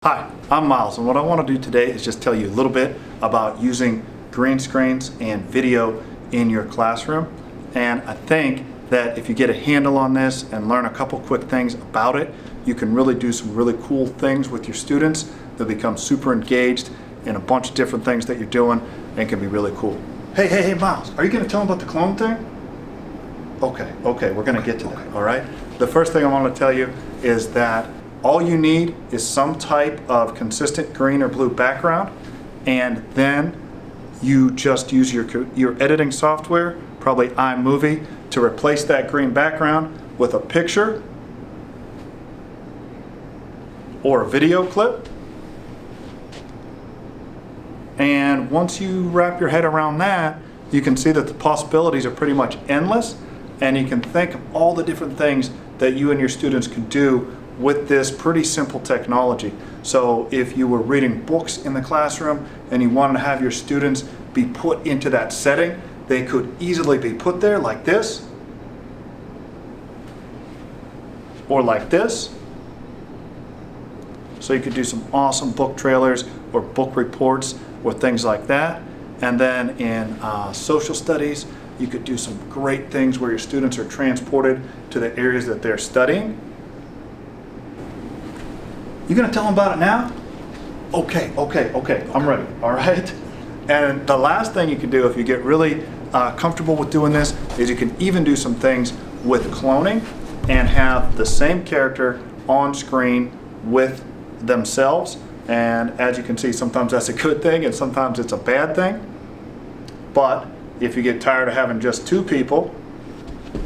Hi, I'm Miles, and what I want to do today is just tell you a little bit about using green screens and video in your classroom. And I think that if you get a handle on this and learn a couple quick things about it, you can really do some really cool things with your students. They'll become super engaged in a bunch of different things that you're doing and can be really cool. Hey, Miles, are you going to tell them about the clone thing? Okay, we're going to get to that, all right? The first thing I want to tell you is that all you need is some type of consistent green or blue background, and then you just use your editing software, probably iMovie, to replace that green background with a picture or a video clip. And once you wrap your head around that, you can see that the possibilities are pretty much endless, and you can think of all the different things that you and your students can do with this pretty simple technology. So if you were reading books in the classroom and you wanted to have your students be put into that setting, they could easily be put there like this, or like this. So you could do some awesome book trailers or book reports or things like that. And then in social studies, you could do some great things where your students are transported to the areas that they're studying. You gonna tell them about it now? Okay, I'm ready, all right? And the last thing you can do if you get really comfortable with doing this is you can even do some things with cloning and have the same character on screen with themselves. And as you can see, sometimes that's a good thing and sometimes it's a bad thing. But if you get tired of having just two people, you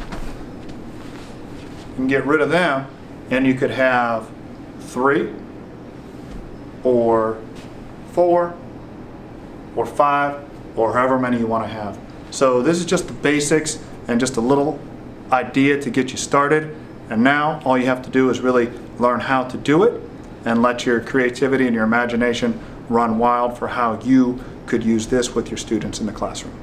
can get rid of them and you could have 3 or 4 or 5 or however many you want to have. So this is just the basics and just a little idea to get you started. And now all you have to do is really learn how to do it and let your creativity and your imagination run wild for how you could use this with your students in the classroom.